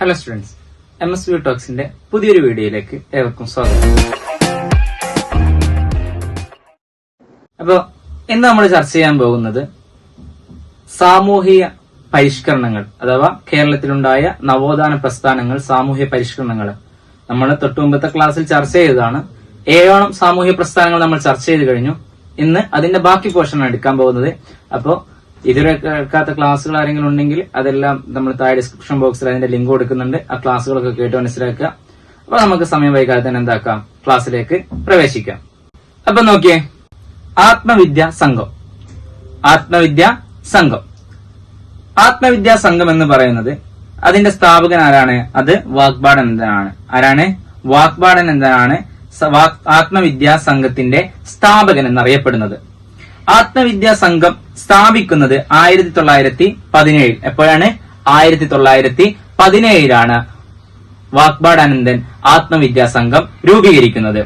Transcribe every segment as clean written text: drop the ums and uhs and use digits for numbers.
Hello students, MSV ടോക്സിന്റെ പുതിയൊരു വീഡിയോയിലേക്ക് ഏവർക്കും സ്വാഗതം. അപ്പോ ഇന്ന് നമ്മൾ ചർച്ച ചെയ്യാൻ പോകുന്നത് സാമൂഹിക പരിഷ്കരണങ്ങൾ അഥവാ കേരളത്തിലുണ്ടായ നവോത്ഥാന പ്രസ്ഥാനങ്ങൾ, സാമൂഹ്യ പരിഷ്കരണങ്ങൾ. നമ്മൾ തൊട്ടുമുമ്പത്തെ ക്ലാസ്സിൽ ചർച്ച ചെയ്തതാണ്. 7 സാമൂഹ്യ പ്രസ്ഥാനങ്ങൾ നമ്മൾ ചർച്ച ചെയ്ത് കഴിഞ്ഞു. ഇന്ന് അതിന്റെ ബാക്കി പോർഷനാണ് എടുക്കാൻ പോകുന്നത്. അപ്പോ ഇതുവരെ കേൾക്കാത്ത ക്ലാസ്സുകൾ ആരെങ്കിലും ഉണ്ടെങ്കിൽ അതെല്ലാം നമ്മൾ താഴെ ഡിസ്ക്രിപ്ഷൻ ബോക്സിൽ അതിന്റെ ലിങ്ക് കൊടുക്കുന്നുണ്ട്. ആ ക്ലാസ്സുകളൊക്കെ കേട്ട് മനസ്സിലാക്കുക. അപ്പൊ നമുക്ക് സമയം വൈകാതെ തന്നെ എന്താക്കാം, ക്ലാസ്സിലേക്ക് പ്രവേശിക്കാം. അപ്പൊ നോക്കിയേ, ആത്മവിദ്യാ സംഘം. ആത്മവിദ്യാ സംഘം എന്ന് പറയുന്നത് അതിന്റെ സ്ഥാപകൻ ആരാണ്? അത് വാഗ്ബാടാനന്ദനാണ്. ആരാണ്? വാഗ്ബാടാനന്ദനാണ് ആത്മവിദ്യാ സംഘത്തിന്റെ സ്ഥാപകൻ എന്നറിയപ്പെടുന്നത്. ആത്മവിദ്യാ സംഘം സ്ഥാപിക്കുന്നത് 1917. എപ്പോഴാണ്? 1917 വാഗ്ബാടാനന്ദൻ ആത്മവിദ്യാ സംഘം രൂപീകരിക്കുന്നത്.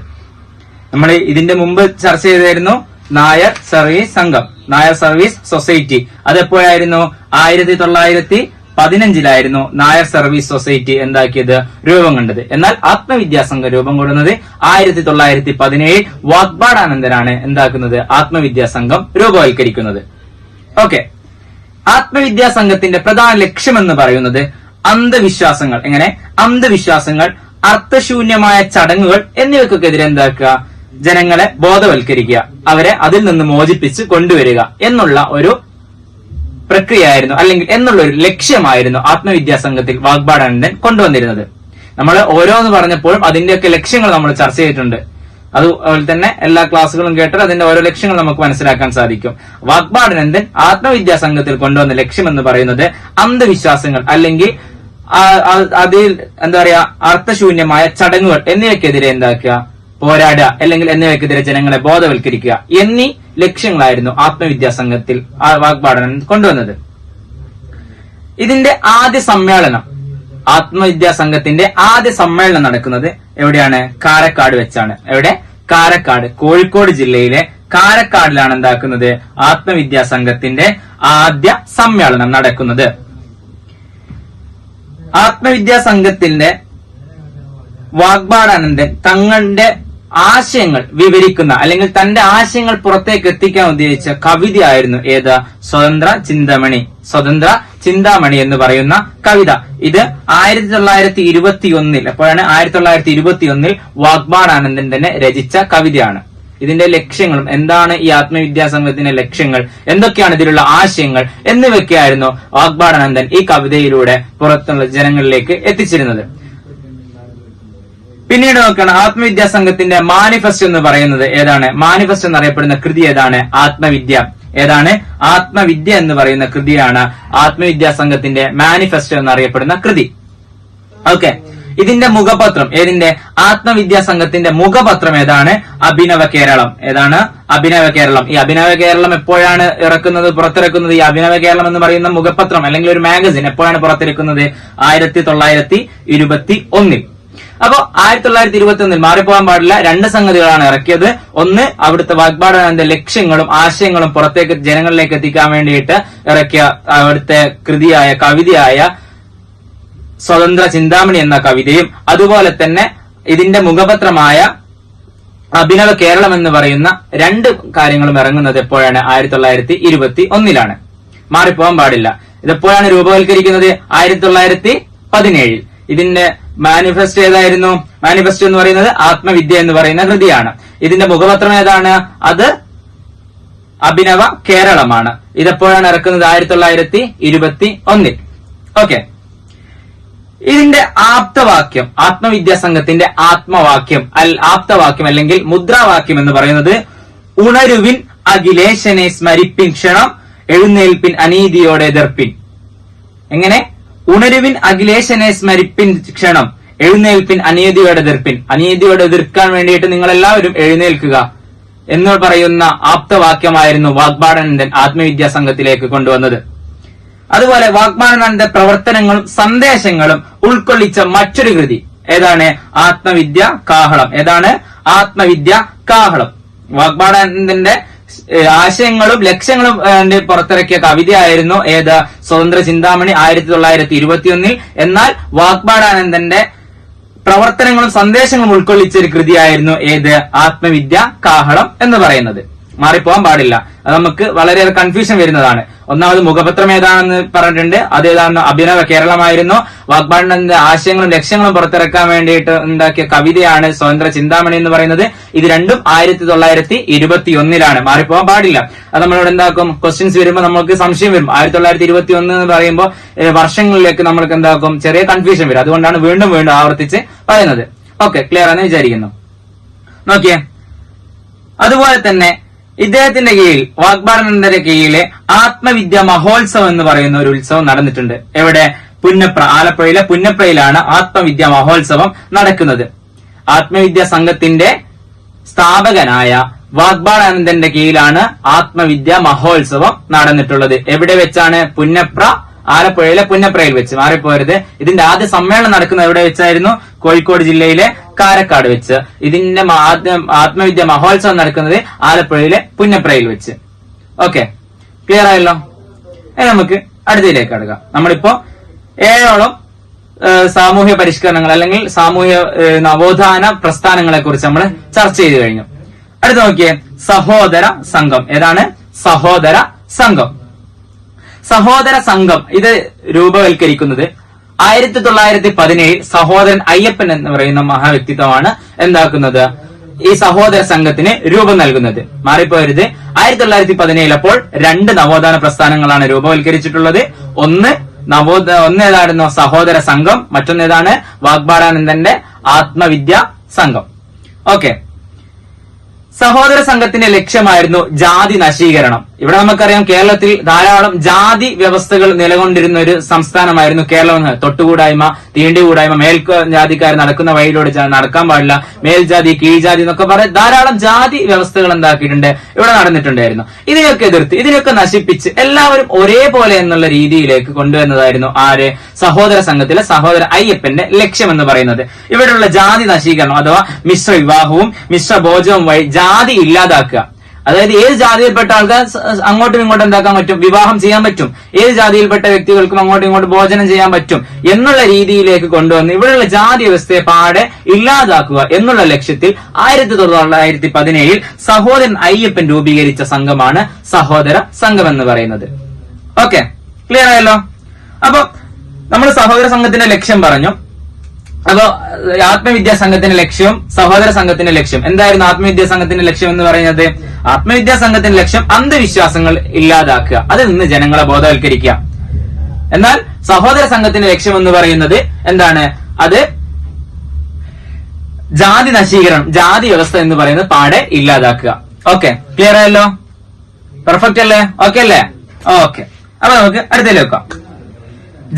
നമ്മൾ ഇതിന്റെ മുമ്പ് ചർച്ച ചെയ്തായിരുന്നു നായർ സർവീസ് സംഘം, നായർ സർവീസ് സൊസൈറ്റി. അതെപ്പോഴായിരുന്നു? 1915 നായർ സർവീസ് സൊസൈറ്റി എന്താക്കിയത്, രൂപം കൊണ്ടത്. എന്നാൽ ആത്മവിദ്യാ സംഘം രൂപം കൊള്ളുന്നത് 1917 വാഗ്ബാടാനന്ദനാണ് എന്താക്കുന്നത്, ആത്മവിദ്യാ സംഘം രൂപവൽക്കരിക്കുന്നത്. ഓക്കെ, ആത്മവിദ്യാ സംഘത്തിന്റെ പ്രധാന ലക്ഷ്യമെന്ന് പറയുന്നത് അന്ധവിശ്വാസങ്ങൾ, എങ്ങനെ അന്ധവിശ്വാസങ്ങൾ, അർത്ഥശൂന്യമായ ചടങ്ങുകൾ എന്നിവയ്ക്കെതിരെ എന്താക്കുക, ജനങ്ങളെ ബോധവൽക്കരിക്കുക, അവരെ അതിൽ നിന്ന് മോചിപ്പിച്ച് കൊണ്ടുവരിക എന്നുള്ള ഒരു പ്രക്രിയയായിരുന്നു, അല്ലെങ്കിൽ എന്നുള്ള ഒരു ലക്ഷ്യമായിരുന്നു ആത്മവിദ്യാ സംഘത്തിൽ വാഗ്ബാടാനന്ദൻ കൊണ്ടുവന്നിരുന്നത്. നമ്മൾ ഓരോന്ന് പറഞ്ഞപ്പോഴും അതിന്റെയൊക്കെ ലക്ഷ്യങ്ങൾ നമ്മൾ ചർച്ച ചെയ്തിട്ടുണ്ട്. അതുപോലെ തന്നെ എല്ലാ ക്ലാസ്സുകളും കേട്ടാൽ അതിന്റെ ഓരോ ലക്ഷ്യങ്ങൾ നമുക്ക് മനസ്സിലാക്കാൻ സാധിക്കും. വാഗ്ബാടാനന്ദൻ ആത്മവിദ്യാ സംഘത്തിൽ കൊണ്ടുവന്ന ലക്ഷ്യം എന്ന് പറയുന്നത് അന്ധവിശ്വാസങ്ങൾ അല്ലെങ്കിൽ അതിൽ എന്താ പറയാ അർത്ഥശൂന്യമായ ചടങ്ങുകൾ എന്നിവയ്ക്കെതിരെ എന്താക്കുക, പോരാടുക, അല്ലെങ്കിൽ എന്നിവയ്ക്കെതിരെ ജനങ്ങളെ ബോധവൽക്കരിക്കുക എന്നീ ലക്ഷ്യങ്ങളായിരുന്നു ആത്മവിദ്യാ സംഘത്തിൽ വാഗ്ബാടാനന്ദൻ കൊണ്ടുവന്നത്. ഇതിന്റെ ആദ്യ സമ്മേളനം, ആത്മവിദ്യാ സംഘത്തിന്റെ ആദ്യ സമ്മേളനം നടക്കുന്നത് എവിടെയാണ്? കാരക്കാട് വെച്ചാണ്. എവിടെ? കാരക്കാട്, കോഴിക്കോട് ജില്ലയിലെ കാരക്കാടിലാണ് എന്താക്കുന്നത്, ആത്മവിദ്യാ സംഘത്തിന്റെ ആദ്യ സമ്മേളനം നടക്കുന്നത്. ആത്മവിദ്യാ സംഘത്തിന്റെ വാഗ്ബാടാനന്ദൻ തങ്ങളുടെ ആശയങ്ങൾ വിവരിക്കുന്ന, അല്ലെങ്കിൽ തന്റെ ആശയങ്ങൾ പുറത്തേക്ക് എത്തിക്കാൻ ഉദ്ദേശിച്ച കവിതയായിരുന്നു ഏത്? സ്വതന്ത്ര ചിന്താമണി എന്ന് പറയുന്ന കവിത. ഇത് 1921 എപ്പോഴാണ്? 1921 വാഗ്ബാടാനന്ദൻ തന്നെ രചിച്ച കവിതയാണ്. ഇതിന്റെ ലക്ഷ്യങ്ങളും എന്താണ്, ഈ ആത്മവിദ്യാ സംഘത്തിന്റെ ലക്ഷ്യങ്ങൾ എന്തൊക്കെയാണ്, ഇതിലുള്ള ആശയങ്ങൾ എന്നിവയൊക്കെയായിരുന്നു വാഗ്ബാടാനന്ദൻ ഈ കവിതയിലൂടെ പുറത്തുള്ള ജനങ്ങളിലേക്ക് എത്തിച്ചിരുന്നത്. പിന്നീട് നോക്കണം, ആത്മവിദ്യാ സംഘത്തിന്റെ മാനിഫെസ്റ്റോ എന്ന് പറയുന്നത് ഏതാണ്? മാനിഫെസ്റ്റോ എന്നറിയപ്പെടുന്ന കൃതി ഏതാണ്? ആത്മവിദ്യ. ഏതാണ്? ആത്മവിദ്യ എന്ന് പറയുന്ന കൃതിയാണ് ആത്മവിദ്യാ സംഘത്തിന്റെ മാനിഫെസ്റ്റോ എന്നറിയപ്പെടുന്ന കൃതി. ഓക്കെ, ഇതിന്റെ മുഖപത്രം, ഏതിന്റെ? ആത്മവിദ്യാ സംഘത്തിന്റെ മുഖപത്രം ഏതാണ്? അഭിനവ കേരളം. ഏതാണ്? അഭിനവ കേരളം. ഈ അഭിനവ കേരളം എപ്പോഴാണ് പുറത്തിറക്കുന്നത്? ഈ അഭിനവ കേരളം എന്ന് പറയുന്ന മുഖപത്രം അല്ലെങ്കിൽ ഒരു മാഗസിൻ എപ്പോഴാണ് പുറത്തിറക്കുന്നത്? 1921. അപ്പോ 1921 മാറിപ്പോകാൻ പാടില്ല. 2 സംഗതികളാണ് ഇറക്കിയത്. ഒന്ന്, അവിടുത്തെ വാഗ്ബാടാനന്ദന്റെ ലക്ഷ്യങ്ങളും ആശയങ്ങളും പുറത്തേക്ക് ജനങ്ങളിലേക്ക് എത്തിക്കാൻ വേണ്ടിയിട്ട് ഇറക്കിയ അവിടുത്തെ കവിതയായ സ്വതന്ത്ര ചിന്താമണി എന്ന കവിതയും, അതുപോലെ തന്നെ ഇതിന്റെ മുഖപത്രമായ അഭിനവ കേരളം എന്ന് പറയുന്ന 2 കാര്യങ്ങളും ഇറങ്ങുന്നത് എപ്പോഴാണ്? 1921. മാറിപ്പോകാൻ പാടില്ല. ഇതെപ്പോഴാണ് രൂപവൽക്കരിക്കുന്നത്? 1917. ഇതിന്റെ മാനിഫെസ്റ്റോ ഏതായിരുന്നു? മാനിഫെസ്റ്റോ എന്ന് പറയുന്നത് ആത്മവിദ്യ എന്ന് പറയുന്ന കൃതിയാണ്. ഇതിന്റെ മുഖപത്രം ഏതാണ്? അത് അഭിനവ കേരളമാണ്. ഇതെപ്പോഴാണ് ഇറക്കുന്നത്? 1921. ഓക്കെ, ഇതിന്റെ ആപ്തവാക്യം, ആത്മവിദ്യാ സംഘത്തിന്റെ ആപ്തവാക്യം അല്ലെങ്കിൽ മുദ്രാവാക്യം എന്ന് പറയുന്നത് ഉണരുവിൻ അഖിലേശനെ സ്മരിപ്പിൻ ക്ഷണം, എഴുന്നേൽപ്പിൻ അനീതിയോടെ എതിർപ്പിൻ. എങ്ങനെ? ഉണരുവിൻ അഖിലേശനെ സ്മരിപ്പിൻ ക്ഷണം, എഴുന്നേൽപ്പിൻ അനീതിയോടെ എതിർപ്പിൻ. അനീതിയോടെ എതിർക്കാൻ വേണ്ടിയിട്ട് നിങ്ങൾ എല്ലാവരും എഴുന്നേൽക്കുക എന്ന് പറയുന്ന ആപ്തവാക്യമായിരുന്നു വാഗ്ബാടാനന്ദൻ ആത്മവിദ്യാ സംഘത്തിലേക്ക് കൊണ്ടുവന്നത്. അതുപോലെ വാഗ്ബാടാനന്ദന്റെ പ്രവർത്തനങ്ങളും സന്ദേശങ്ങളും ഉൾക്കൊള്ളിച്ച മറ്റൊരു കൃതി ഏതാണ്? ആത്മവിദ്യാ കാഹളം. ഏതാണ്? ആത്മവിദ്യാ കാഹളം. വാഗ്ബാടാനന്ദന്റെ ആശയങ്ങളും ലക്ഷ്യങ്ങളും പുറത്തിറക്കിയ കവിതയായിരുന്നു ഏത് സ്വതന്ത്ര ചിന്താമണി 1921. എന്നാൽ വാഗ്ബാടാനന്ദന്റെ പ്രവർത്തനങ്ങളും സന്ദേശങ്ങളും ഉൾക്കൊള്ളിച്ച ഒരു കൃതിയായിരുന്നു ഏത് ആത്മവിദ്യ കാഹളം എന്ന് പറയുന്നത്. മാറിപ്പോകാൻ പാടില്ല, അത് നമുക്ക് വളരെയേറെ കൺഫ്യൂഷൻ വരുന്നതാണ്. ഒന്നാമത് മുഖപത്രം ഏതാണെന്ന് പറഞ്ഞിട്ടുണ്ട്, അതേതാണെന്ന് അഭിനവ കേരളമായിരുന്നു. വാഗ്ബാടാനന്ദന്റെ ആശയങ്ങളും ലക്ഷ്യങ്ങളും പുറത്തിറക്കാൻ വേണ്ടിയിട്ട് ഉണ്ടാക്കിയ കവിതയാണ് സ്വതന്ത്ര ചിന്താമണി എന്ന് പറയുന്നത്. ഇത് രണ്ടും 1921 മാറിപ്പോകാൻ പാടില്ല. അത് നമ്മളോട് എന്താക്കും, ക്വസ്റ്റ്യൻസ് വരുമ്പോൾ നമുക്ക് സംശയം വരും. 1921 എന്ന് പറയുമ്പോൾ വർഷങ്ങളിലേക്ക് നമ്മൾക്ക് എന്താക്കും, ചെറിയ കൺഫ്യൂഷൻ വരും. അതുകൊണ്ടാണ് വീണ്ടും വീണ്ടും ആവർത്തിച്ച് പറയുന്നത്. ഓക്കെ, ക്ലിയർ ആണെന്ന് വിചാരിക്കുന്നു. നോക്കിയേ, അതുപോലെ തന്നെ ഇദ്ദേഹത്തിന്റെ കീഴിൽ, വാഗ്ബാടാനന്ദന്റെ കീഴിലെ ആത്മവിദ്യ മഹോത്സവം എന്ന് പറയുന്ന ഒരു ഉത്സവം നടന്നിട്ടുണ്ട്. എവിടെ? പുന്നപ്ര, ആലപ്പുഴയിലെ പുന്നപ്രയിലാണ് ആത്മവിദ്യ മഹോത്സവം നടക്കുന്നത്. ആത്മവിദ്യ സംഘത്തിന്റെ സ്ഥാപകനായ വാഗ്ബാടാനന്ദന്റെ കീഴിലാണ് ആത്മവിദ്യ മഹോത്സവം നടന്നിട്ടുള്ളത്. എവിടെ വെച്ചാണ്? പുന്നപ്ര, ആലപ്പുഴയിലെ പുന്നപ്രയിൽ വെച്ച്. മാറിപ്പോരുത്. ഇതിന്റെ ആദ്യ സമ്മേളനം നടക്കുന്നത് എവിടെ വെച്ചായിരുന്നു? കോഴിക്കോട് ജില്ലയിലെ കാരക്കാട് വെച്ച്. ഇതിന്റെ ആത്മവിദ്യ മഹോത്സവം നടക്കുന്നത് ആലപ്പുഴയിലെ പുന്നപ്രയിൽ വെച്ച്. ഓക്കെ, ക്ലിയർ ആയല്ലോ. നമുക്ക് അടുത്തതിലേക്ക് കടക്കാം. നമ്മളിപ്പോ 7ഓളം സാമൂഹ്യ പരിഷ്കരണങ്ങൾ അല്ലെങ്കിൽ സാമൂഹ്യ നവോത്ഥാന പ്രസ്ഥാനങ്ങളെ കുറിച്ച് നമ്മൾ ചർച്ച ചെയ്തു കഴിഞ്ഞു. അടുത്ത് നോക്കിയേ, സഹോദര സംഘം. ഏതാണ്? സഹോദര സംഘം. സഹോദര സംഘം ഇത് രൂപവൽക്കരിക്കുന്നത് 1917 സഹോദരൻ അയ്യപ്പൻ എന്ന് പറയുന്ന മഹാവ്യക്തിത്വമാണ് എന്താക്കുന്നത്, ഈ സഹോദര സംഘത്തിന് രൂപം നൽകുന്നത്. മാറിപ്പോരുത്. 1917 അപ്പോൾ 2 നവോത്ഥാന പ്രസ്ഥാനങ്ങളാണ് രൂപവൽക്കരിച്ചിട്ടുള്ളത്. ഒന്ന് ഏതായിരുന്നു? സഹോദര സംഘം. മറ്റൊന്നേതാണ്? വാഗ്ബാടാനന്ദന്റെ ആത്മവിദ്യ സംഘം. ഓക്കെ, സഹോദര സംഘത്തിന്റെ ലക്ഷ്യമായിരുന്നു ജാതി നശീകരണം. ഇവിടെ നമുക്കറിയാം, കേരളത്തിൽ ധാരാളം ജാതി വ്യവസ്ഥകൾ നിലകൊണ്ടിരുന്ന ഒരു സംസ്ഥാനമായിരുന്നു കേരളം. തൊട്ടുകൂടായ്മ, തീണ്ടികൂടായ്മ, മേൽജാതിക്കാർ നടക്കുന്ന വഴിയിലൂടെ നടക്കാൻ പാടില്ല, മേൽജാതി കീഴ്ജാതി എന്നൊക്കെ പറഞ്ഞ് ധാരാളം ജാതി വ്യവസ്ഥകൾ എന്താക്കിയിട്ടുണ്ട്, ഇവിടെ നടന്നിട്ടുണ്ടായിരുന്നു. ഇതിനൊക്കെ എതിർത്ത്, ഇതിനൊക്കെ നശിപ്പിച്ച് എല്ലാവരും ഒരേപോലെ എന്നുള്ള രീതിയിലേക്ക് കൊണ്ടുവന്നതായിരുന്നു ആര്? സഹോദര സംഘത്തിലെ സഹോദര അയ്യപ്പന്റെ ലക്ഷ്യം എന്ന് പറയുന്നത്. ഇവിടെയുള്ള ജാതി നശീകരണം അഥവാ മിശ്ര വിവാഹവും മിശ്ര ഭോജനവും വഴി ജാതി ഇല്ലാതാക്കുക. അതായത് ഏത് ജാതിയിൽപ്പെട്ട ആൾക്കാർ അങ്ങോട്ടും ഇങ്ങോട്ടും എന്താക്കാൻ പറ്റും? വിവാഹം ചെയ്യാൻ പറ്റും. ഏത് ജാതിയിൽപ്പെട്ട വ്യക്തികൾക്കും അങ്ങോട്ടും ഇങ്ങോട്ടും ഭോജനം ചെയ്യാൻ പറ്റും എന്നുള്ള രീതിയിലേക്ക് കൊണ്ടുവന്ന് ഇവിടെയുള്ള ജാതി വ്യവസ്ഥയെ പാടെ ഇല്ലാതാക്കുക എന്നുള്ള ലക്ഷ്യത്തിൽ 1917 സഹോദരൻ അയ്യപ്പൻ രൂപീകരിച്ച സംഘമാണ് സഹോദര സംഘം എന്ന് പറയുന്നത്. ഓക്കെ, ക്ലിയർ ആയല്ലോ. അപ്പൊ നമ്മൾ സഹോദര സംഘത്തിന്റെ ലക്ഷ്യം പറഞ്ഞു. അപ്പോ ആത്മവിദ്യാ സംഘത്തിന്റെ ലക്ഷ്യവും സഹോദര സംഘത്തിന്റെ ലക്ഷ്യം എന്തായിരുന്നു? ആത്മവിദ്യാ സംഘത്തിന്റെ ലക്ഷ്യം എന്ന് പറയുന്നത്, ആത്മവിദ്യാ സംഘത്തിന്റെ ലക്ഷ്യം അന്ധവിശ്വാസങ്ങൾ ഇല്ലാതാക്കുക, അതിൽ നിന്ന് ജനങ്ങളെ ബോധവൽക്കരിക്കുക. എന്നാൽ സഹോദര സംഘത്തിന്റെ ലക്ഷ്യം എന്ന് പറയുന്നത് എന്താണ്? അത് ജാതി നശീകരണം, ജാതി വ്യവസ്ഥ എന്ന് പറയുന്നത് പാടെ ഇല്ലാതാക്കുക. ഓക്കെ, ക്ലിയർ ആയല്ലോ? പെർഫെക്റ്റ് അല്ലേ? ഓക്കെ അല്ലേ? ഓക്കെ, അപ്പൊ നമുക്ക് അടുത്തേക്ക് വെക്കാം.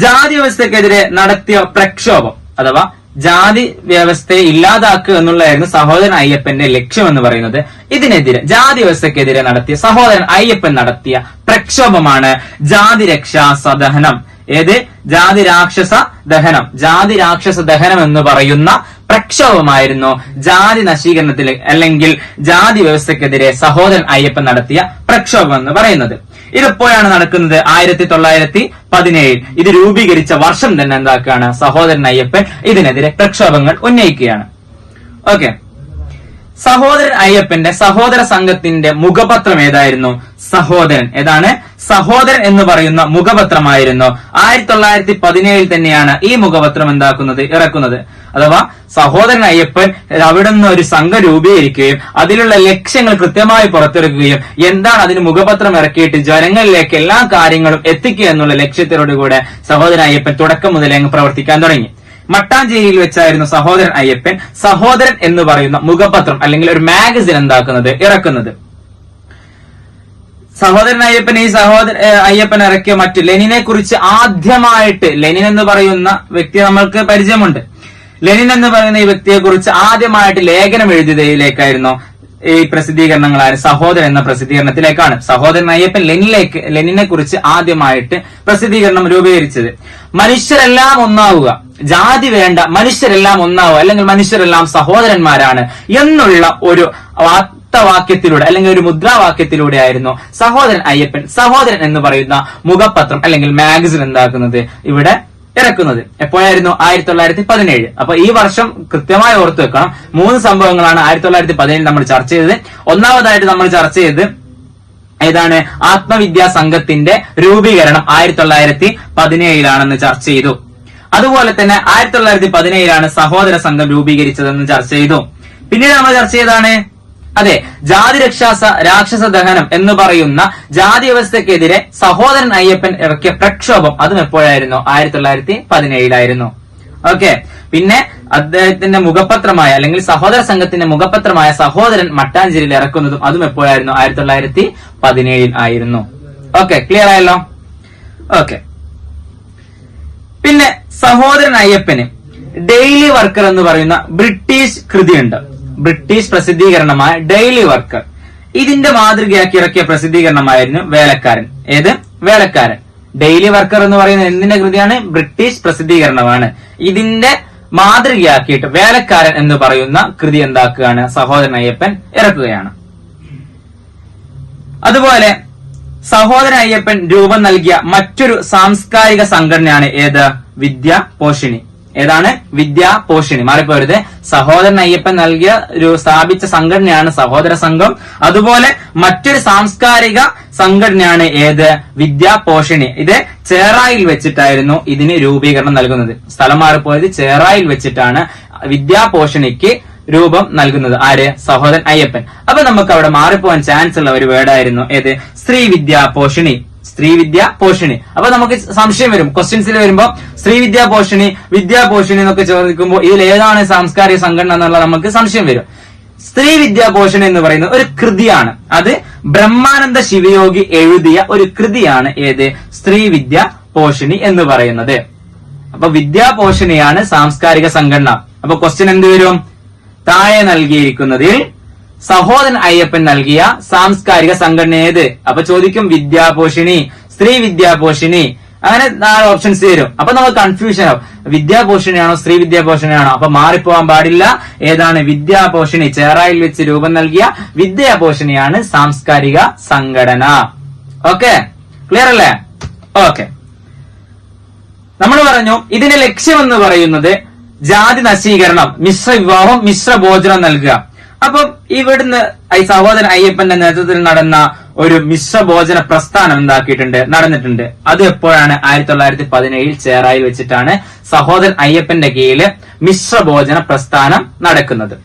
ജാതി വ്യവസ്ഥക്കെതിരെ നടത്തിയ പ്രക്ഷോഭം അഥവാ ജാതി വ്യവസ്ഥയെ ഇല്ലാതാക്കുക എന്നുള്ളതായിരുന്നു സഹോദരൻ അയ്യപ്പന്റെ ലക്ഷ്യം എന്ന് പറയുന്നത്. ഇതിനെതിരെ, ജാതി വ്യവസ്ഥക്കെതിരെ നടത്തിയ സഹോദരൻ അയ്യപ്പൻ നടത്തിയ പ്രക്ഷോഭമാണ് ജാതി രക്ഷാ സദഹനം. ഏത്? ജാതി രാക്ഷസ ദഹനം. ജാതി രാക്ഷസ ദഹനം എന്ന് പറയുന്ന പ്രക്ഷോഭമായിരുന്നു ജാതി നശീകരണത്തിൽ അല്ലെങ്കിൽ ജാതി വ്യവസ്ഥക്കെതിരെ സഹോദരൻ അയ്യപ്പൻ നടത്തിയ പ്രക്ഷോഭം എന്ന് പറയുന്നത്. ഇതെപ്പോഴാണ് നടക്കുന്നത്? 1917. ഇത് രൂപീകരിച്ച വർഷം തന്നെ എന്താക്കുകയാണ്? സഹോദരൻ അയ്യപ്പൻ ഇതിനെതിരെ പ്രക്ഷോഭങ്ങൾ ഉന്നയിക്കുകയാണ്. ഓക്കെ, സഹോദരൻ അയ്യപ്പന്റെ സഹോദര സംഘത്തിന്റെ മുഖപത്രം ഏതായിരുന്നു? സഹോദരൻ. ഏതാണ്? സഹോദരൻ എന്ന് പറയുന്ന മുഖപത്രമായിരുന്നു. 1917 തന്നെയാണ് ഈ മുഖപത്രം എന്താക്കുന്നത്? ഇറക്കുന്നത്. അഥവാ സഹോദരൻ അയ്യപ്പൻ അവിടെ നിന്ന് ഒരു സംഘം രൂപീകരിക്കുകയും അതിലുള്ള ലക്ഷ്യങ്ങൾ കൃത്യമായി പുറത്തെടുക്കുകയും എന്താണ് അതിന് മുഖപത്രം ഇറക്കിയിട്ട് ജനങ്ങളിലേക്ക് എല്ലാ കാര്യങ്ങളും എത്തിക്കുക എന്നുള്ള ലക്ഷ്യത്തോടുകൂടെ സഹോദരൻ അയ്യപ്പൻ തുടക്കം മുതലേ അങ്ങ് പ്രവർത്തിക്കാൻ തുടങ്ങി. മട്ടാഞ്ചേരിയിൽ വെച്ചായിരുന്നു സഹോദരൻ അയ്യപ്പൻ സഹോദരൻ എന്ന് പറയുന്ന മുഖപത്രം അല്ലെങ്കിൽ ഒരു മാഗസിൻ എന്താക്കുന്നത്? ഇറക്കുന്നത്. സഹോദരൻ അയ്യപ്പൻ അയ്യപ്പൻ ഇറക്കിയ മറ്റു ലെനിനെ കുറിച്ച് ആദ്യമായിട്ട്, ലെനിൻ എന്ന് പറയുന്ന വ്യക്തിയെ നമ്മൾക്ക് പരിചയമുണ്ട്. ലെനിൻ എന്ന് പറയുന്ന ഈ വ്യക്തിയെ കുറിച്ച് ആദ്യമായിട്ട് ലേഖനം എഴുതിയതിലേക്കായിരുന്നു ഈ പ്രസിദ്ധീകരണങ്ങളായ സഹോദരൻ എന്ന പ്രസിദ്ധീകരണത്തിലേക്കാണ് സഹോദരൻ അയ്യപ്പൻ ലെനിനെ കുറിച്ച് ആദ്യമായിട്ട് പ്രസിദ്ധീകരണം രൂപീകരിച്ചത്. മനുഷ്യരെല്ലാം ഒന്നാവുക, ജാതി വേണ്ട, മനുഷ്യരെല്ലാം ഒന്നാവുക അല്ലെങ്കിൽ മനുഷ്യരെല്ലാം സഹോദരന്മാരാണ് എന്നുള്ള ഒരു ആപ്തവാക്യത്തിലൂടെ അല്ലെങ്കിൽ ഒരു മുദ്രാവാക്യത്തിലൂടെ ആയിരുന്നു സഹോദരൻ അയ്യപ്പൻ സഹോദരൻ എന്ന് പറയുന്ന മുഖപത്രം അല്ലെങ്കിൽ മാഗസിൻ എന്താക്കുന്നത് ഇവിടെ ഇറക്കുന്നത്. എപ്പോഴായിരുന്നു? 1917. അപ്പൊ ഈ വർഷം കൃത്യമായി ഓർത്തു വെക്കണം. 3 സംഭവങ്ങളാണ് 1917 നമ്മൾ ചർച്ച ചെയ്തത്. ഒന്നാമതായിട്ട് നമ്മൾ ചർച്ച ചെയ്തത് ഏതാണ്? ആത്മവിദ്യാ സംഘത്തിന്റെ രൂപീകരണം 1917 ചർച്ച ചെയ്തു. അതുപോലെ തന്നെ 1917 സഹോദര സംഘം രൂപീകരിച്ചതെന്ന് ചർച്ച ചെയ്തു. പിന്നീട് നമ്മൾ ചർച്ച ചെയ്താണ് അതെ ജാതി രാക്ഷസ ദഹനം എന്ന് പറയുന്ന ജാതി വ്യവസ്ഥക്കെതിരെ സഹോദരൻ അയ്യപ്പൻ ഇറക്കിയ പ്രക്ഷോഭം, അതും എപ്പോഴായിരുന്നു? 1917. ഓക്കെ. പിന്നെ അദ്ദേഹത്തിന്റെ മുഖപത്രമായ അല്ലെങ്കിൽ സഹോദര സംഘത്തിന്റെ മുഖപത്രമായ സഹോദരൻ മട്ടാഞ്ചേരിയിൽ ഇറക്കുന്നതും അതും എപ്പോഴായിരുന്നു? 1917 ഓക്കെ, ക്ലിയർ ആയല്ലോ? ഓക്കെ. പിന്നെ സഹോദരൻ അയ്യപ്പന് ഡെയിലി വർക്കർ എന്ന് പറയുന്ന ബ്രിട്ടീഷ് കൃതിയുണ്ട്. ബ്രിട്ടീഷ് പ്രസിദ്ധീകരണമായ ഡെയിലി വർക്കർ. ഇതിന്റെ മാതൃകയാക്കി ഇറക്കിയ പ്രസിദ്ധീകരണമായിരുന്നു വേലക്കാരൻ. ഏത്? വേലക്കാരൻ. ഡെയിലി വർക്കർ എന്ന് പറയുന്ന എന്തിന്റെ കൃതിയാണ്? ബ്രിട്ടീഷ് പ്രസിദ്ധീകരണമാണ്. ഇതിന്റെ മാതൃകയാക്കിയിട്ട് വേലക്കാരൻ എന്ന് പറയുന്ന കൃതി എന്താക്കുകയാണ്? സഹോദരൻ അയ്യപ്പൻ ഇറക്കുകയാണ്. അതുപോലെ സഹോദരൻ അയ്യപ്പൻ രൂപം നൽകിയ മറ്റൊരു സാംസ്കാരിക സംഘടനയാണ് ഏത്? വിദ്യാപോഷിണി. ഏതാണ്? വിദ്യാപോഷിണി. മാറിപ്പോരുത്. സഹോദരൻ അയ്യപ്പൻ സ്ഥാപിച്ച സംഘടനയാണ് സഹോദര സംഘം. അതുപോലെ മറ്റൊരു സാംസ്കാരിക സംഘടനയാണ് ഏത്? വിദ്യാപോഷിണി. ഇത് ചേറായിൽ വെച്ചിട്ടായിരുന്നു ഇതിന് രൂപീകരണം നൽകുന്നത്. സ്ഥലം മാറിപ്പോയത്. ചേറായിൽ വെച്ചിട്ടാണ് വിദ്യാപോഷിണിക്ക് രൂപം നൽകുന്നത്. ആര്? സഹോദരൻ അയ്യപ്പൻ. അപ്പൊ നമുക്ക് അവിടെ മാറിപ്പോവാൻ ചാൻസ് ഉള്ള ഒരു വേർഡായിരുന്നു ഏത്? സ്ത്രീ വിദ്യാപോഷിണി. സ്ത്രീ വിദ്യാപോഷിണി. അപ്പൊ നമുക്ക് സംശയം വരും, ക്വസ്റ്റ്യൻസിൽ വരുമ്പോ സ്ത്രീ വിദ്യാപോഷിണി വിദ്യാപോഷിണി എന്നൊക്കെ ചോദിക്കുമ്പോൾ ഇതിൽ ഏതാണ് സാംസ്കാരിക സംഘടന എന്നുള്ള നമുക്ക് സംശയം വരും. സ്ത്രീ വിദ്യാപോഷിണി എന്ന് പറയുന്നത് ഒരു കൃതിയാണ്. അത് ബ്രഹ്മാനന്ദ ശിവയോഗി എഴുതിയ ഒരു കൃതിയാണ് ഏത്? സ്ത്രീ വിദ്യാപോഷിണി എന്ന് പറയുന്നത്. അപ്പൊ വിദ്യാപോഷിണിയാണ് സാംസ്കാരിക സംഘടന. അപ്പൊ ക്വസ്റ്റ്യൻ എന്ത് വരും? താഴെ നൽകിയിരിക്കുന്നതിൽ സഹോദരൻ അയ്യപ്പൻ നൽകിയ സാംസ്കാരിക സംഘടന ഏത്? അപ്പൊ ചോദിക്കും വിദ്യാപോഷിണി, സ്ത്രീ വിദ്യാപോഷിണി, അങ്ങനെ 4 ഓപ്ഷൻസ് തരും. അപ്പൊ നമുക്ക് കൺഫ്യൂഷൻ ആവും. വിദ്യാപോഷിണിയാണോ സ്ത്രീ വിദ്യാപോഷിണിയാണോ? അപ്പൊ മാറിപ്പോവാൻ പാടില്ല. ഏതാണ്? വിദ്യാപോഷിണി. ചേറായിൽ വെച്ച് രൂപം നൽകിയ വിദ്യാപോഷിണിയാണ് സാംസ്കാരിക സംഘടന. ഓക്കെ, ക്ലിയർ അല്ലേ? ഓക്കെ. നമ്മൾ പറഞ്ഞു ഇതിന്റെ ലക്ഷ്യമെന്ന് പറയുന്നത് ജാതി നശീകരണം, മിശ്ര വിവാഹം, മിശ്ര ഭോജനം നൽകുക. അപ്പം ഇവിടുന്ന് ഈ സഹോദരൻ അയ്യപ്പന്റെ നേതൃത്വത്തിൽ നടന്ന ഒരു മിശ്രഭോജന പ്രസ്ഥാനം നടന്നിട്ടുണ്ട്. അത് എപ്പോഴാണ്? 1917 ചേറായിൽ വെച്ചിട്ടാണ് സഹോദരൻ അയ്യപ്പന്റെ കീഴില് മിശ്രഭോജന പ്രസ്ഥാനം നടക്കുന്നത്.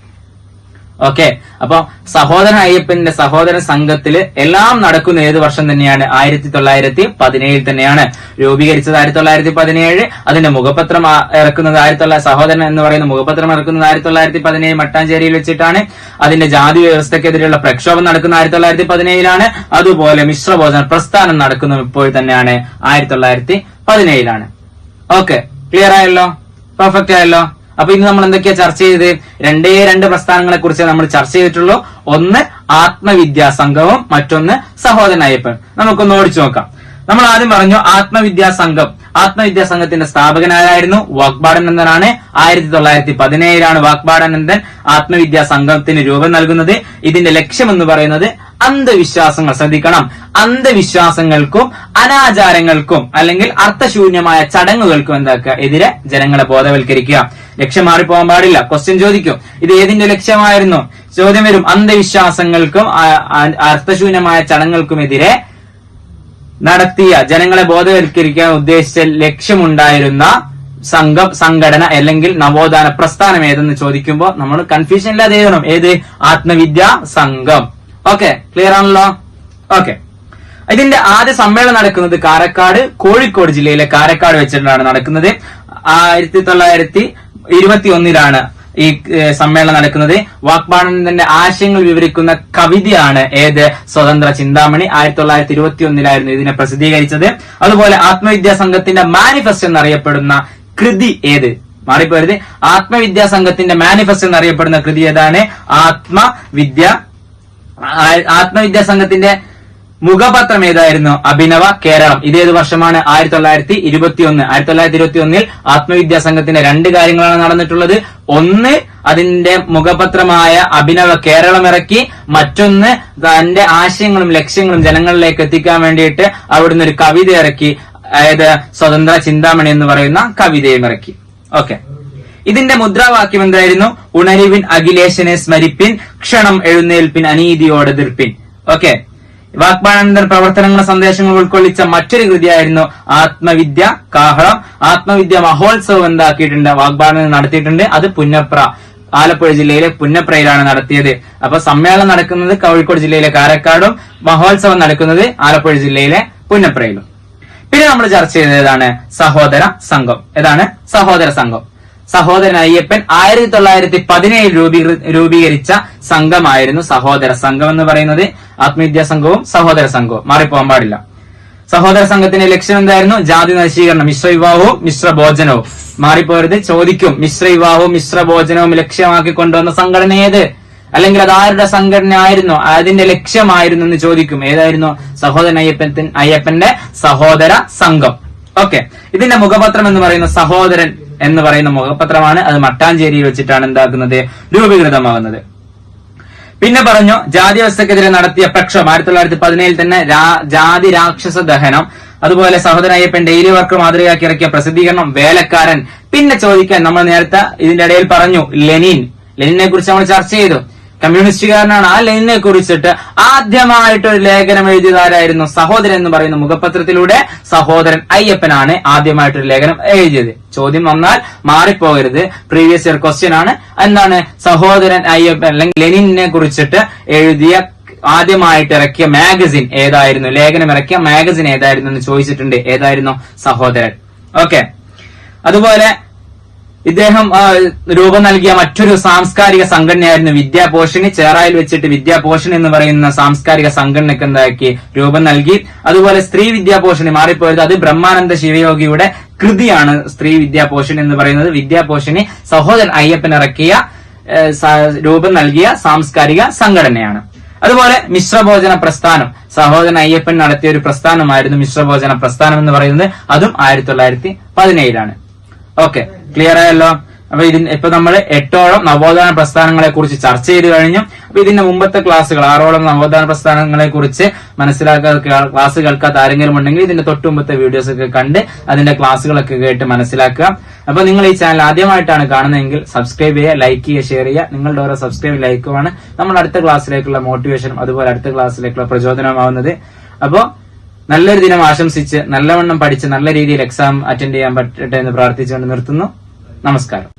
ഓക്കെ. അപ്പൊ സഹോദരൻ അയ്യപ്പന്റെ സഹോദര സംഘത്തില് എല്ലാം നടക്കുന്ന ഏത് വർഷം തന്നെയാണ്? 1917 തന്നെയാണ്. രൂപീകരിച്ചത് 1917. അതിന്റെ മുഖപത്രം ഇറക്കുന്നത് സഹോദരൻ എന്ന് പറയുന്ന മുഖപത്രം ഇറക്കുന്നത് 1917 മട്ടാഞ്ചേരിയിൽ വെച്ചിട്ടാണ്. അതിന്റെ ജാതി വ്യവസ്ഥക്കെതിരെയുള്ള പ്രക്ഷോഭം നടക്കുന്ന 1917. അതുപോലെ മിശ്രഭോജന പ്രസ്ഥാനം നടക്കുന്നത് ഇപ്പോൾ തന്നെയാണ് 1917. ഓക്കെ, ക്ലിയർ ആയല്ലോ? പെർഫെക്റ്റ് ആയല്ലോ? അപ്പൊ ഇന്ന് നമ്മൾ എന്തൊക്കെയാ ചർച്ച ചെയ്ത്? 2 പ്രസ്ഥാനങ്ങളെ കുറിച്ച് നമ്മൾ ചർച്ച ചെയ്തിട്ടുള്ളൂ. ഒന്ന് ആത്മവിദ്യാ സംഘവും മറ്റൊന്ന് സഹോദരൻ അയ്യപ്പൻ. നമുക്കൊന്ന് ഓടിച്ചു നോക്കാം. നമ്മൾ ആദ്യം പറഞ്ഞു ആത്മവിദ്യാ സംഘം. ആത്മവിദ്യാ സംഘത്തിന്റെ സ്ഥാപകനായിരുന്നു വാഗ്ബാടാനന്ദനാണ്. 1917 വാഗ്ബാടാനന്ദൻ ആത്മവിദ്യാ സംഘത്തിന് രൂപം നൽകുന്നത്. ഇതിന്റെ ലക്ഷ്യം എന്ന് പറയുന്നത് അന്ധവിശ്വാസങ്ങൾ, ശ്രദ്ധിക്കണം, അന്ധവിശ്വാസങ്ങൾക്കും അനാചാരങ്ങൾക്കും അല്ലെങ്കിൽ അർത്ഥശൂന്യമായ ചടങ്ങുകൾക്കും എതിരെ ജനങ്ങളെ ബോധവൽക്കരിക്കുക. ലക്ഷ്യം മാറിപ്പോകാൻ പാടില്ല. ക്വസ്റ്റ്യൻ ചോദിക്കും ഇത് ഏതിന്റെ ലക്ഷ്യമായിരുന്നു? ചോദ്യം വരും. അന്ധവിശ്വാസങ്ങൾക്കും അർത്ഥശൂന്യമായ ചടങ്ങുകൾക്കുമെതിരെ നടത്തിയ ജനങ്ങളെ ബോധവൽക്കരിക്കാൻ ഉദ്ദേശിച്ച ലക്ഷ്യമുണ്ടായിരുന്ന സംഘടന അല്ലെങ്കിൽ നവോത്ഥാന പ്രസ്ഥാനം ഏതെന്ന് ചോദിക്കുമ്പോൾ നമ്മൾ കൺഫ്യൂഷൻ ഇല്ലാതെ എഴുതണം. ഏത്? ആത്മവിദ്യാ സംഘം. ഓക്കെ, ക്ലിയർ ആണല്ലോ? ഓക്കെ. ഇതിന്റെ ആദ്യ സമ്മേളനം നടക്കുന്നത് കോഴിക്കോട് ജില്ലയിലെ കാരക്കാട് വെച്ചിട്ടാണ് നടക്കുന്നത്. 1921 ഈ സമ്മേളനം നടക്കുന്നത്. വാഗ്ബാടാനന്ദന്റെ ആശയങ്ങൾ വിവരിക്കുന്ന കവിതയാണ് ഏത്? സ്വതന്ത്ര ചിന്താമണി. 1921 ഇതിനെ പ്രസിദ്ധീകരിച്ചത്. അതുപോലെ ആത്മവിദ്യാ സംഘത്തിന്റെ മാനിഫെസ്റ്റോ എന്നറിയപ്പെടുന്ന കൃതി ഏത്? മാറിപ്പോരുത്. ആത്മവിദ്യാ സംഘത്തിന്റെ മാനിഫെസ്റ്റോ എന്നറിയപ്പെടുന്ന കൃതി ഏതാണ്? ആത്മവിദ്യാ സംഘത്തിന്റെ മുഖപത്രം ഏതായിരുന്നു? അഭിനവ കേരളം. ഇതേത് വർഷമാണ്? 1921. 1921 ആത്മവിദ്യാ സംഘത്തിന്റെ 2 കാര്യങ്ങളാണ് നടന്നിട്ടുള്ളത്. ഒന്ന്, അതിന്റെ മുഖപത്രമായ അഭിനവ കേരളം ഇറക്കി. മറ്റൊന്ന്, തന്റെ ആശയങ്ങളും ലക്ഷ്യങ്ങളും ജനങ്ങളിലേക്ക് എത്തിക്കാൻ വേണ്ടിയിട്ട് അവിടുന്ന് ഒരു കവിത ഇറക്കി. അതായത് സ്വതന്ത്ര ചിന്താമണി എന്ന് പറയുന്ന കവിതയും ഇറക്കി. ഓക്കെ, ഇതിന്റെ മുദ്രാവാക്യം എന്തായിരുന്നു? ഉണരുവിൻ അഖിലേശനെ സ്മരിപ്പിൻ, ക്ഷണം എഴുന്നേൽപ്പിൻ, അനീതിയോടെ എതിർപ്പിൻ. ഓക്കെ, വാഗ്ബാടാനന്ദൻ പ്രവർത്തനങ്ങളുടെ സന്ദേശങ്ങൾ ഉൾക്കൊള്ളിച്ച മറ്റൊരു കൃതിയായിരുന്നു ആത്മവിദ്യ കാഹളം. ആത്മവിദ്യ മഹോത്സവം എന്താക്കിയിട്ടുണ്ട്? വാഗ്ബാടാനന്ദൻ നടത്തിയിട്ടുണ്ട്. അത് പുന്നപ്ര, ആലപ്പുഴ ജില്ലയിലെ പുന്നപ്രയിലാണ് നടത്തിയത്. അപ്പൊ സമ്മേളനം നടക്കുന്നത് കോഴിക്കോട് ജില്ലയിലെ കാരക്കാടും മഹോത്സവം നടക്കുന്നത് ആലപ്പുഴ ജില്ലയിലെ പുന്നപ്രയിലും. പിന്നെ നമ്മൾ ചർച്ച ചെയ്തതാണ് സഹോദര സംഘം. ഏതാണ് സഹോദര സംഘം? സഹോദരൻ അയ്യപ്പൻ 1917 രൂപീകരിച്ച സംഘമായിരുന്നു സഹോദര സംഘം എന്ന് പറയുന്നത്. ആത്മവിദ്യാ സംഘവും സഹോദര സംഘവും മാറിപ്പോകാൻ പാടില്ല. സഹോദര സംഘത്തിന്റെ ലക്ഷ്യം എന്തായിരുന്നു? ജാതി നശീകരണം, മിശ്ര വിവാഹവും മിശ്ര ഭോജനവും. മാറിപ്പോരുത്, ചോദിക്കും. മിശ്ര വിവാഹവും മിശ്ര ഭോജനവും ലക്ഷ്യമാക്കി കൊണ്ടുവന്ന സംഘടന ഏത്? അല്ലെങ്കിൽ അത് ആരുടെ സംഘടന ആയിരുന്നു? അതിന്റെ ലക്ഷ്യമായിരുന്നു എന്ന് ചോദിക്കും. ഏതായിരുന്നു? സഹോദരൻ അയ്യപ്പന്റെ സഹോദര സംഘം. ഓക്കെ, ഇതിന്റെ മുഖപത്രം എന്ന് പറയുന്ന സഹോദരൻ എന്ന് പറയുന്ന മുഖപത്രമാണ്. അത് മട്ടാഞ്ചേരിയിൽ വെച്ചിട്ടാണ് എന്താക്കുന്നത്? രൂപീകൃതമാകുന്നത്. പിന്നെ പറഞ്ഞു ജാതി വ്യവസ്ഥക്കെതിരെ നടത്തിയ പ്രക്ഷോഭം 1917 തന്നെ ജാതി രാക്ഷസ ദഹനം. അതുപോലെ സഹോദരൻ അയ്യപ്പൻ ഡെയിലി വർക്ക് മാതൃകയാക്കി ഇറക്കിയ പ്രസിദ്ധീകരണം വേലക്കാരൻ. പിന്നെ ചോദിക്കാൻ നമ്മൾ നേരത്തെ ഇതിന്റെ ഇടയിൽ പറഞ്ഞു ലെനിനെ കുറിച്ച് നമ്മൾ ചർച്ച ചെയ്തു. കമ്മ്യൂണിസ്റ്റുകാരനാണ്. ആ ലെനിനെ കുറിച്ചിട്ട് ആദ്യമായിട്ടൊരു ലേഖനം എഴുതിയതാരായിരുന്നു? സഹോദരൻ എന്ന് പറയുന്ന മുഖപത്രത്തിലൂടെ സഹോദരൻ അയ്യപ്പനാണ് ആദ്യമായിട്ടൊരു ലേഖനം എഴുതിയത്. ചോദ്യം വന്നാൽ മാറിപ്പോകരുത്, പ്രീവിയസ് ഇയർ ക്വസ്റ്റ്യൻ ആണ്. എന്താണ് സഹോദരൻ അയ്യപ്പൻ അല്ലെങ്കിൽ ലെനിനെ കുറിച്ചിട്ട് എഴുതിയ ആദ്യമായിട്ട് ഇറക്കിയ മാഗസിൻ ഏതായിരുന്നു? ലേഖനം ഇറക്കിയ മാഗസിൻ ഏതായിരുന്നു എന്ന് ചോദിച്ചിട്ടുണ്ട്. ഏതായിരുന്നു? സഹോദരൻ. ഓക്കെ, അതുപോലെ ഇദ്ദേഹം രൂപം നൽകിയ മറ്റൊരു സാംസ്കാരിക സംഘടനയായിരുന്നു വിദ്യാപോഷിണി. ചേറായിൽ വെച്ചിട്ട് വിദ്യാപോഷിണി എന്ന് പറയുന്ന സാംസ്കാരിക സംഘടനയ്ക്ക് എന്താക്കി രൂപം നൽകി. അതുപോലെ സ്ത്രീ വിദ്യാപോഷിണി മാറിപ്പോയത് അത് ബ്രഹ്മാനന്ദ ശിവയോഗിയുടെ കൃതിയാണ്. സ്ത്രീ വിദ്യാപോഷിണി എന്ന് പറയുന്നത് വിദ്യാപോഷിണി സഹോദരൻ അയ്യപ്പൻ ഇറക്കിയ രൂപം നൽകിയ സാംസ്കാരിക സംഘടനയാണ്. അതുപോലെ മിശ്രഭോജന പ്രസ്ഥാനം, സഹോദരൻ അയ്യപ്പൻ നടത്തിയ ഒരു പ്രസ്ഥാനമായിരുന്നു മിശ്രഭോജന പ്രസ്ഥാനം എന്ന് പറയുന്നത്. അതും 1917 ഓക്കെ, ക്ലിയർ ആയല്ലോ. അപ്പൊ ഇപ്പൊ നമ്മൾ 8ഓളം നവോത്ഥാന പ്രസ്ഥാനങ്ങളെ കുറിച്ച് ചർച്ച ചെയ്ത് കഴിഞ്ഞു. അപ്പൊ ഇതിന്റെ മുമ്പത്തെ ക്ലാസ്സുകൾ 6ഓളം നവോത്ഥാന പ്രസ്ഥാനങ്ങളെ കുറിച്ച് മനസ്സിലാക്കാത്ത ക്ലാസ് കേൾക്കാത്ത ആരെങ്കിലും ഉണ്ടെങ്കിൽ ഇതിന്റെ തൊട്ടു മുമ്പത്തെ വീഡിയോസ് ഒക്കെ കണ്ട് അതിന്റെ ക്ലാസ്സുകളൊക്കെ കേട്ട് മനസ്സിലാക്കുക. അപ്പൊ നിങ്ങൾ ഈ ചാനൽ ആദ്യമായിട്ടാണ് കാണുന്നതെങ്കിൽ സബ്സ്ക്രൈബ് ചെയ്യുക, ലൈക്ക് ചെയ്യുക, ഷെയർ ചെയ്യുക. നിങ്ങളുടെ ഓരോ സബ്സ്ക്രൈബ് ലൈക്കുമാണ് നമ്മൾ അടുത്ത ക്ലാസ്സിലേക്കുള്ള മോട്ടിവേഷനും അതുപോലെ അടുത്ത ക്ലാസ്സിലേക്കുള്ള പ്രചോദനമാവുന്നത്. അപ്പോ നല്ലൊരു ദിനം ആശംസിച്ച് നല്ലവണ്ണം പഠിച്ച് നല്ല രീതിയിൽ എക്സാം അറ്റൻഡ് ചെയ്യാൻ പറ്റട്ടെ എന്ന് പ്രാർത്ഥിച്ചുകൊണ്ട് നിർത്തുന്നു. നമസ്കാരം.